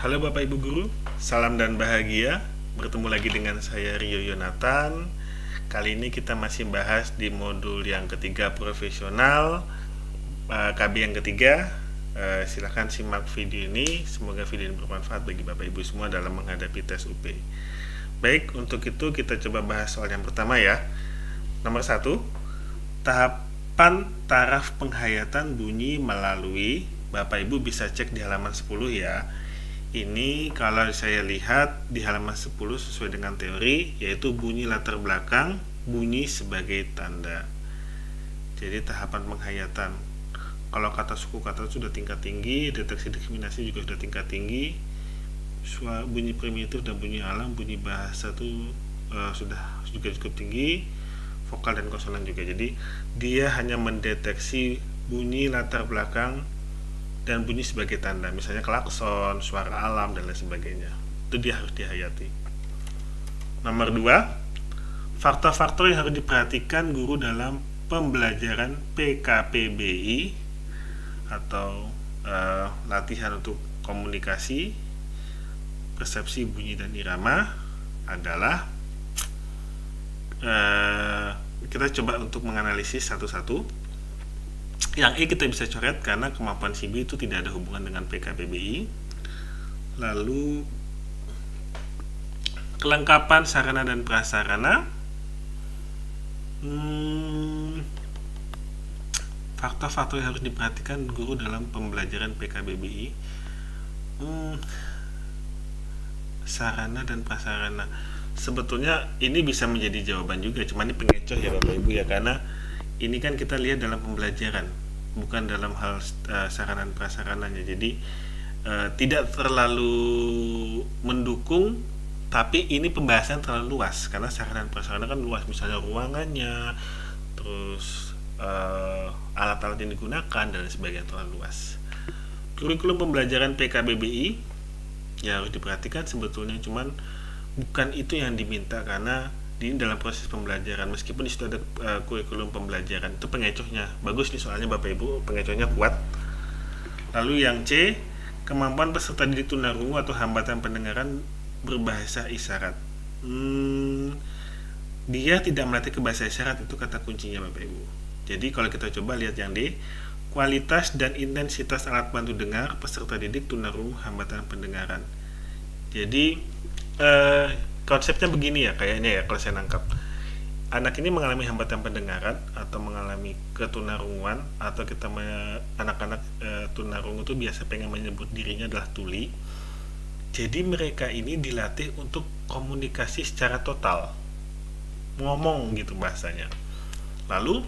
Halo Bapak Ibu Guru, salam dan bahagia. Bertemu lagi dengan saya Rio Yonatan. Kali ini kita masih bahas di modul yang ketiga profesional, KB yang ketiga. Silahkan simak video ini. Semoga video ini bermanfaat bagi Bapak Ibu semua dalam menghadapi tes UP. Baik, untuk itu kita coba bahas soal yang pertama ya. Nomor 1, tahapan taraf penghayatan bunyi melalui, Bapak Ibu bisa cek di halaman 10 ya. Ini kalau saya lihat di halaman 10 sesuai dengan teori, yaitu bunyi latar belakang, bunyi sebagai tanda. Jadi tahapan penghayatan, kalau kata suku kata sudah tingkat tinggi, deteksi diskriminasi juga sudah tingkat tinggi, bunyi primitif dan bunyi alam, bunyi bahasa itu sudah juga cukup tinggi, vokal dan konsonan juga. Jadi dia hanya mendeteksi bunyi latar belakang dan bunyi sebagai tanda, misalnya klakson, suara alam, dan lain sebagainya. Itu dia harus dihayati. Nomor 2, faktor-faktor yang harus diperhatikan guru dalam pembelajaran PKPBI atau latihan untuk komunikasi, persepsi bunyi dan irama adalah kita coba untuk menganalisis satu-satu. Yang E kita bisa coret karena kemampuan si B itu tidak ada hubungan dengan PKPBI. Lalu kelengkapan sarana dan prasarana, faktor-faktor yang harus diperhatikan guru dalam pembelajaran PKBBI. Sarana dan prasarana, sebetulnya ini bisa menjadi jawaban juga, cuma ini pengecoh ya Bapak Ibu ya, karena ini kan kita lihat dalam pembelajaran, bukan dalam hal sarana dan prasarananya. Jadi tidak terlalu mendukung, tapi ini pembahasan terlalu luas karena sarana dan prasarana kan luas, misalnya ruangannya, terus alat-alat yang digunakan dan sebagainya, terlalu luas. Kurikulum pembelajaran PKBBI ya harus diperhatikan sebetulnya, cuman bukan itu yang diminta karena ini dalam proses pembelajaran, meskipun disitu ada kurikulum pembelajaran. Itu pengecohnya bagus nih, soalnya Bapak Ibu pengecohnya kuat. Lalu yang C, kemampuan peserta didik tunarungu atau hambatan pendengaran berbahasa isyarat. Dia tidak melatih ke bahasa isyarat, itu kata kuncinya Bapak Ibu. Jadi kalau kita coba lihat yang D, kualitas dan intensitas alat bantu dengar peserta didik tunarungu hambatan pendengaran. Jadi konsepnya begini ya kayaknya ya, kalau saya nangkap, anak ini mengalami hambatan pendengaran atau mengalami ketunarunguan, atau kita anak-anak tunarungu itu biasa pengen menyebut dirinya adalah tuli. Jadi mereka ini dilatih untuk komunikasi secara total, ngomong gitu bahasanya. Lalu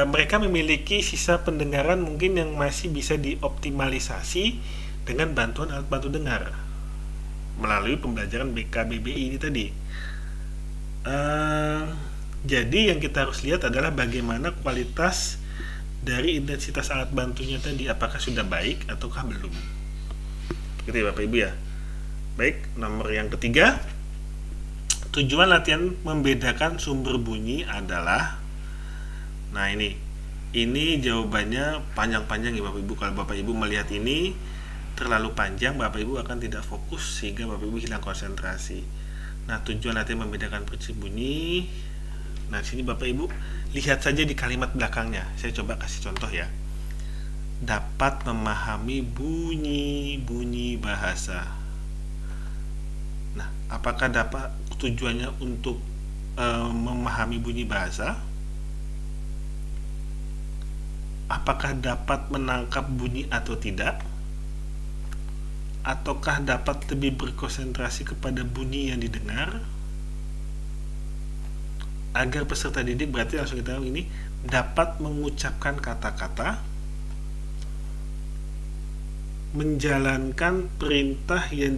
mereka memiliki sisa pendengaran mungkin yang masih bisa dioptimalisasi dengan bantuan alat bantu dengar melalui pembelajaran PKBBI ini tadi. Jadi yang kita harus lihat adalah bagaimana kualitas dari intensitas alat bantunya tadi, apakah sudah baik ataukah belum. Gitu ya Bapak Ibu ya. Baik, nomor yang ketiga, tujuan latihan membedakan sumber bunyi adalah, nah ini jawabannya panjang-panjang ya Bapak Ibu. Kalau Bapak Ibu melihat ini terlalu panjang, Bapak Ibu akan tidak fokus sehingga Bapak Ibu hilang konsentrasi. Nah, tujuan latihan membedakan prinsip bunyi. Nah, sini Bapak Ibu lihat saja di kalimat belakangnya. Saya coba kasih contoh ya. Dapat memahami bunyi bahasa. Nah, apakah dapat tujuannya untuk memahami bunyi bahasa? Apakah dapat menangkap bunyi atau tidak? Ataukah dapat lebih berkonsentrasi kepada bunyi yang didengar? Agar peserta didik, berarti langsung kita tahu ini dapat mengucapkan kata-kata, menjalankan perintah yang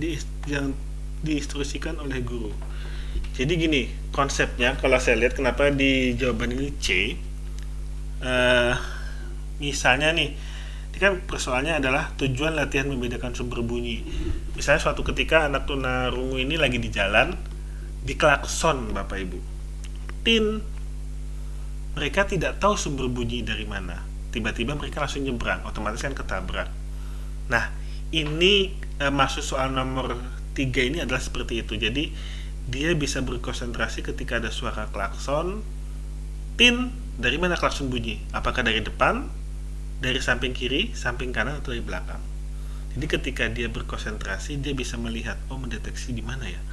diinstruksikan oleh guru. Jadi gini konsepnya, kalau saya lihat kenapa di jawaban ini C, misalnya nih, ini kan persoalannya adalah tujuan latihan membedakan sumber bunyi. Misalnya suatu ketika anak tunarungu ini lagi di jalan, diklakson Bapak Ibu, tin, mereka tidak tahu sumber bunyi dari mana, tiba-tiba mereka langsung nyebrang, otomatis kan ketabrak. Nah, Ini maksud soal nomor 3 ini adalah seperti itu. Jadi dia bisa berkonsentrasi ketika ada suara klakson. Tin, dari mana klakson bunyi? Apakah dari depan, dari samping kiri, samping kanan, atau dari belakang? Jadi ketika dia berkonsentrasi, dia bisa melihat, mendeteksi di mana ya?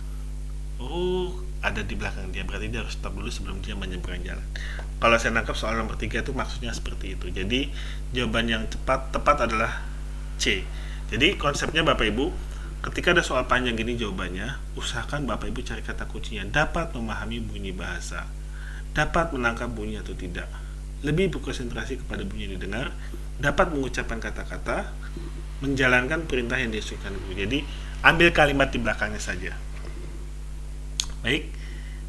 Ada di belakang dia, berarti dia harus stop dulu sebelum dia menyeberang jalan. Kalau saya nangkap soal nomor 3 itu maksudnya seperti itu. Jadi jawaban yang tepat adalah C. Jadi konsepnya Bapak Ibu, ketika ada soal panjang gini jawabannya, usahakan Bapak Ibu cari kata kuncinya, dapat memahami bunyi bahasa, dapat menangkap bunyi atau tidak, lebih berkonsentrasi kepada bunyi yang didengar, dapat mengucapkan kata-kata, menjalankan perintah yang diinstruksikan guru. Jadi ambil kalimat di belakangnya saja. Baik,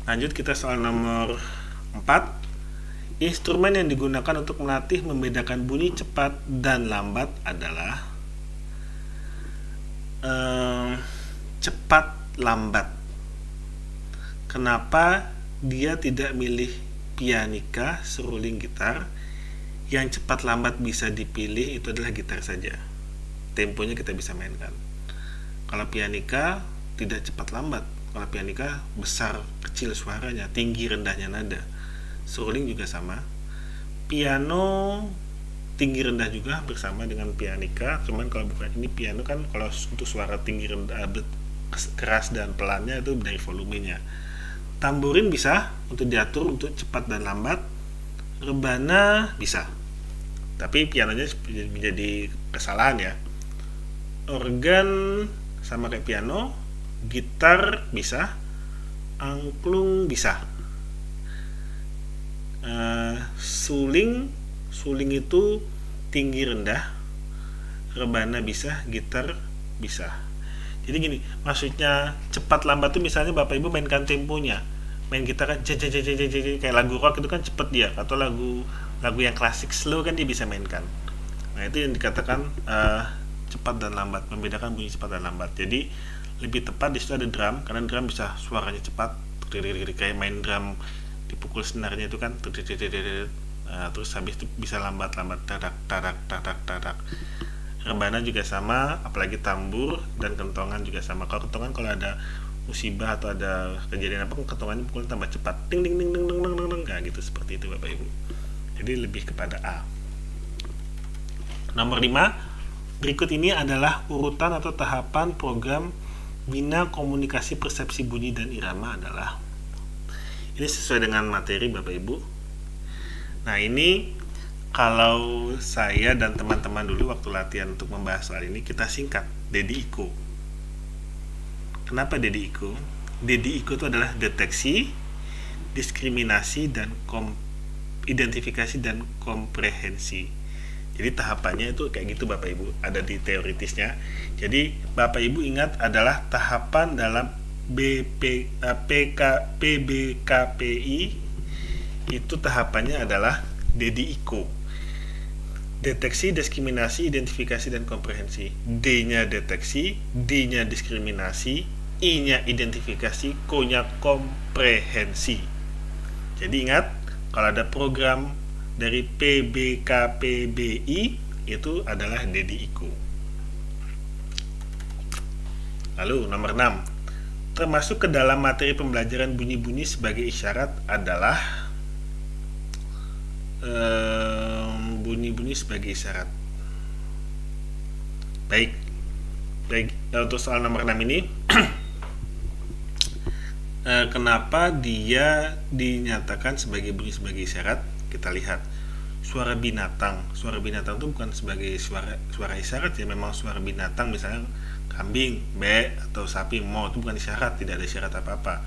lanjut kita soal nomor 4. Instrumen yang digunakan untuk melatih membedakan bunyi cepat dan lambat adalah cepat lambat. Kenapa dia tidak milih pianika, seruling gitar? Yang cepat lambat bisa dipilih itu adalah gitar saja. Temponya kita bisa mainkan. Kalau pianika tidak cepat lambat. Kalau pianika besar kecil suaranya, tinggi rendahnya nada. Seruling juga sama. Piano tinggi rendah juga bersama dengan pianika. Cuman kalau bukan ini piano kan, kalau untuk suara tinggi rendah keras dan pelannya itu dari volumenya. Tamborin bisa untuk diatur untuk cepat dan lambat. Rebana bisa. Tapi pianonya menjadi kesalahan ya. Organ sama kayak piano, gitar bisa, angklung bisa. Suling itu tinggi rendah, rebana bisa, gitar bisa. Jadi gini, maksudnya cepat lambat itu misalnya Bapak Ibu mainkan temponya, main gitar kan kayak lagu rock itu kan cepet dia, atau lagu yang klasik slow kan dia bisa mainkan. Nah itu yang dikatakan cepat dan lambat, membedakan bunyi cepat dan lambat. Jadi lebih tepat di situ ada drum, karena drum bisa suaranya cepat, kayak main drum dipukul senarnya itu kan, terus habis itu bisa lambat, tadak. Rebana juga sama, apalagi tambur dan kentongan juga sama. Kalau kentongan kalau ada musibah atau ada kejadian apa, kentongannya pukul tambah cepat, ding ding ding ding ding ding ding, gitu, seperti itu Bapak Ibu. Jadi lebih kepada A. Nomor 5, berikut ini adalah urutan atau tahapan program bina komunikasi persepsi bunyi dan irama adalah. Ini sesuai dengan materi Bapak Ibu. Nah ini kalau saya dan teman-teman dulu waktu latihan untuk membahas soal ini, kita singkat DDICO. Kenapa DDICO? DDICO itu adalah deteksi, diskriminasi, dan identifikasi dan komprehensi. Jadi tahapannya itu kayak gitu Bapak Ibu, ada di teoritisnya. Jadi Bapak Ibu ingat adalah tahapan dalam PBKPI itu tahapannya adalah DDICO. Deteksi, diskriminasi, identifikasi, dan komprehensi. D-nya deteksi, D-nya diskriminasi, I-nya identifikasi, K-nya komprehensi. Jadi ingat, kalau ada program dari PBKPBI itu adalah DDICO. Lalu nomor 6, termasuk ke dalam materi pembelajaran bunyi-bunyi sebagai isyarat adalah bunyi-bunyi sebagai isyarat. Baik, untuk soal nomor 6 ini kenapa dia dinyatakan sebagai bunyi sebagai isyarat? Kita lihat suara binatang. Suara binatang itu bukan sebagai suara isyarat ya, memang suara binatang, misalnya kambing, be, atau sapi, mau, itu bukan isyarat, tidak ada isyarat apa-apa.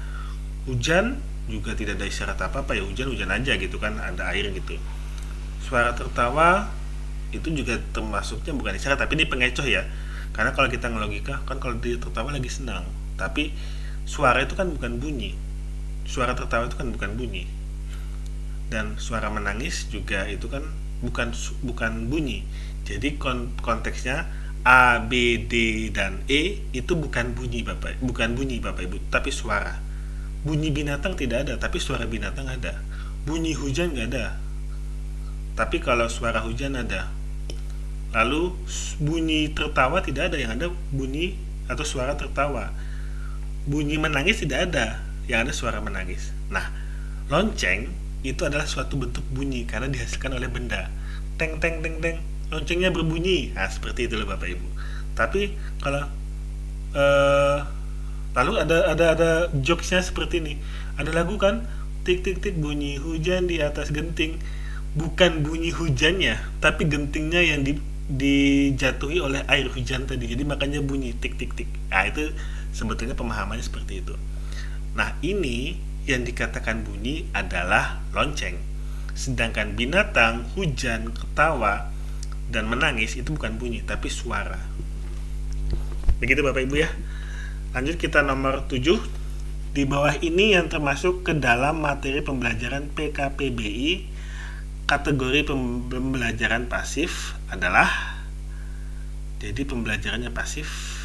Hujan juga tidak ada isyarat apa-apa ya, hujan aja gitu kan, ada air gitu. Suara tertawa itu juga termasuknya bukan isyarat, tapi ini pengecoh ya. Karena kalau kita ngelogika kan, kalau dia tertawa lagi senang, tapi suara itu kan bukan bunyi. Suara tertawa itu kan bukan bunyi. Dan suara menangis juga itu kan bukan bunyi. Jadi konteksnya A, B, D, dan E itu bukan bunyi Bapak Ibu, tapi suara. Bunyi binatang tidak ada, tapi suara binatang ada. Bunyi hujan nggak ada, tapi kalau suara hujan ada. Lalu bunyi tertawa tidak ada, yang ada bunyi atau suara tertawa. Bunyi menangis tidak ada, yang ada suara menangis. Nah, lonceng itu adalah suatu bentuk bunyi karena dihasilkan oleh benda. Teng teng teng teng, loncengnya berbunyi. Nah, seperti itu loh Bapak Ibu. Tapi kalau lalu ada jokesnya seperti ini. Ada lagu kan, tik tik tik bunyi hujan di atas genting. Bukan bunyi hujannya, tapi gentingnya yang dijatuhi oleh air hujan tadi. Jadi makanya bunyi tik tik tik. Nah, itu sebetulnya pemahamannya seperti itu. Nah, ini yang dikatakan bunyi adalah lonceng. Sedangkan binatang, hujan, ketawa, dan menangis itu bukan bunyi, tapi suara. Begitu Bapak Ibu ya. Lanjut kita nomor 7. Di bawah ini yang termasuk ke dalam materi pembelajaran PKPBI, kategori pembelajaran pasif adalah, jadi pembelajarannya pasif.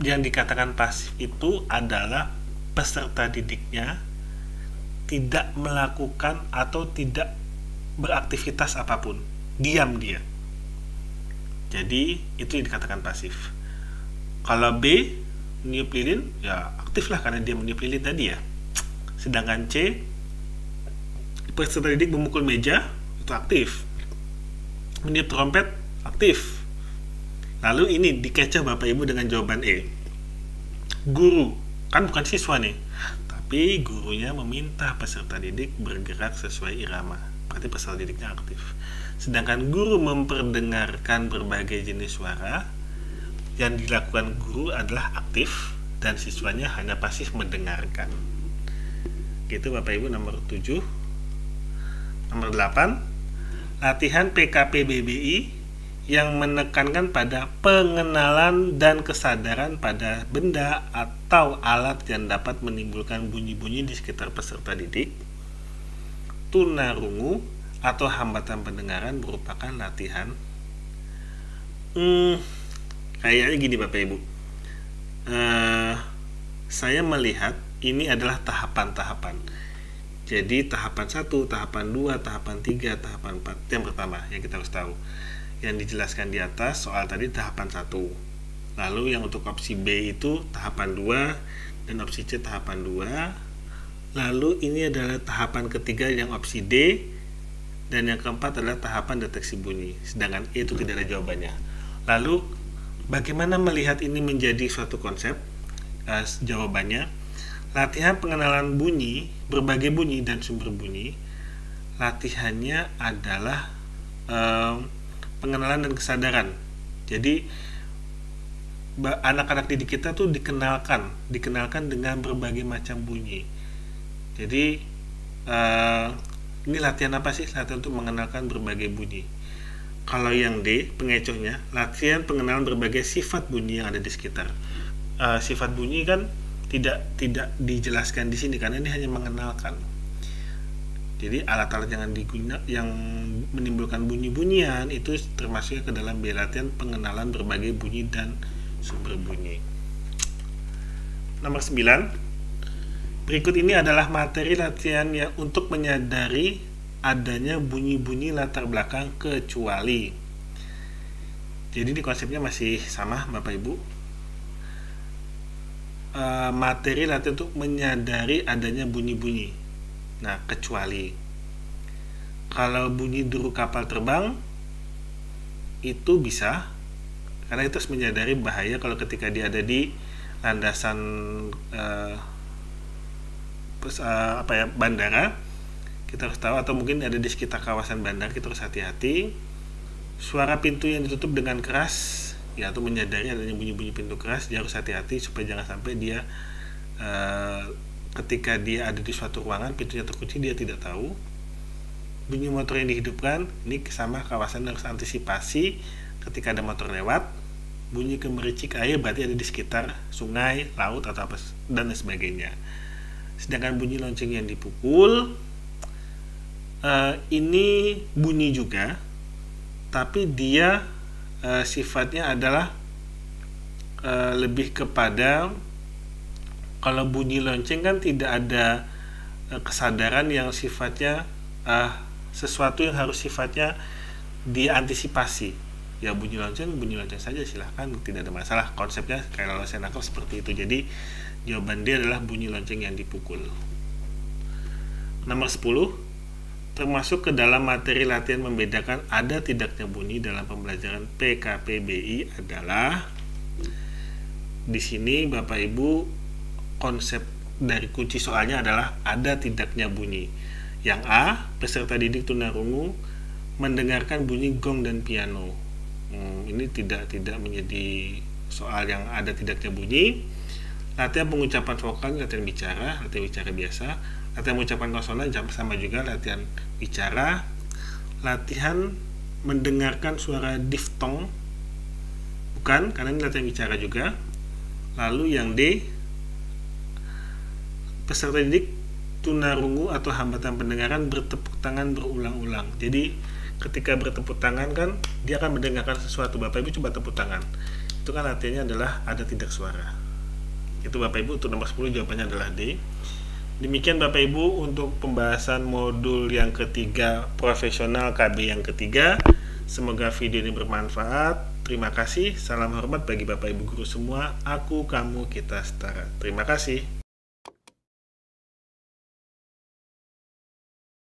Yang dikatakan pasif itu adalah peserta didiknya tidak melakukan atau tidak beraktivitas apapun, diam dia. Jadi itu yang dikatakan pasif. Kalau B, meniup lilin, ya aktif lah karena dia meniup lilin tadi ya. Sedangkan C, peserta didik memukul meja, itu aktif. Meniup trompet, aktif. Lalu ini dikecoh Bapak Ibu dengan jawaban E. Guru, kan bukan siswa nih, tapi gurunya meminta peserta didik bergerak sesuai irama. Berarti peserta didiknya aktif. Sedangkan guru memperdengarkan berbagai jenis suara, yang dilakukan guru adalah aktif dan siswanya hanya pasif mendengarkan. Gitu Bapak Ibu nomor 7. Nomor 8, latihan PKPBI yang menekankan pada pengenalan dan kesadaran pada benda atau alat yang dapat menimbulkan bunyi-bunyi di sekitar peserta didik. Tunarungu atau hambatan pendengaran merupakan latihan. Kayaknya gini Bapak Ibu, saya melihat ini adalah tahapan-tahapan. Jadi tahapan 1, tahapan 2, tahapan 3, tahapan 4. Yang pertama yang kita harus tahu, yang dijelaskan di atas soal tadi tahapan 1. Lalu yang untuk opsi B itu tahapan 2 dan opsi C tahapan 2. Lalu ini adalah tahapan ketiga yang opsi D, dan yang keempat adalah tahapan deteksi bunyi. Sedangkan E itu tidak ada jawabannya. Lalu bagaimana melihat ini menjadi suatu konsep? Jawabannya, latihan pengenalan bunyi, berbagai bunyi dan sumber bunyi. Latihannya adalah pengenalan dan kesadaran. Jadi anak-anak didik kita tuh dikenalkan dengan berbagai macam bunyi. Jadi ini latihan apa sih? Latihan untuk mengenalkan berbagai bunyi. Kalau yang D, pengecohnya, latihan pengenalan berbagai sifat bunyi yang ada di sekitar. Sifat bunyi kan tidak dijelaskan di sini karena ini hanya mengenalkan. Jadi alat-alat yang menimbulkan bunyi-bunyian itu termasuk ke dalam B, latihan pengenalan berbagai bunyi dan sumber bunyi. Nomor 9. Berikut ini adalah materi latihan yang untuk menyadari adanya bunyi-bunyi latar belakang kecuali. Jadi ini konsepnya masih sama Bapak Ibu. Materi latihan untuk menyadari adanya bunyi-bunyi. Nah, kecuali kalau bunyi deru kapal terbang itu bisa, karena itu harus menyadari bahaya kalau ketika dia ada di landasan bandara, kita harus tahu, atau mungkin ada di sekitar kawasan bandara, kita harus hati-hati. Suara pintu yang ditutup dengan keras, ya, itu menyadari adanya bunyi-bunyi pintu keras, dia harus hati-hati supaya jangan sampai dia ketika dia ada di suatu ruangan pintunya terkunci dia tidak tahu. Bunyi motor yang dihidupkan, ini sama kawasan harus antisipasi ketika ada motor lewat. Bunyi gemericik air berarti ada di sekitar sungai, laut atau apa dan sebagainya. Sedangkan bunyi lonceng yang dipukul, ini bunyi juga, tapi dia sifatnya adalah lebih kepada, kalau bunyi lonceng kan tidak ada kesadaran yang sifatnya sesuatu yang harus sifatnya diantisipasi. Ya bunyi lonceng saja, silahkan, tidak ada masalah. Konsepnya kalau saya nangkap seperti itu. Jadi jawaban D adalah bunyi lonceng yang dipukul. Nomor 10, termasuk ke dalam materi latihan membedakan ada tidaknya bunyi dalam pembelajaran PKPBI adalah, di sini Bapak Ibu konsep dari kunci soalnya adalah ada tidaknya bunyi. Yang A, peserta didik tunarungu mendengarkan bunyi gong dan piano. Ini tidak menjadi soal yang ada tidaknya bunyi. Latihan pengucapan vokal, latihan bicara biasa. Latihan mengucapkan konsonan sama juga, latihan bicara. Latihan mendengarkan suara diftong, bukan, karena ini latihan bicara juga. Lalu yang D, peserta didik tunarungu atau hambatan pendengaran bertepuk tangan berulang-ulang. Jadi ketika bertepuk tangan kan dia akan mendengarkan sesuatu. Bapak Ibu coba tepuk tangan, itu kan latihannya adalah ada tidak suara. Itu Bapak Ibu untuk nomor 10 jawabannya adalah D. Demikian Bapak Ibu untuk pembahasan modul yang ketiga profesional KB yang ketiga. Semoga video ini bermanfaat. Terima kasih. Salam hormat bagi Bapak Ibu guru semua. Aku, kamu, kita setara. Terima kasih.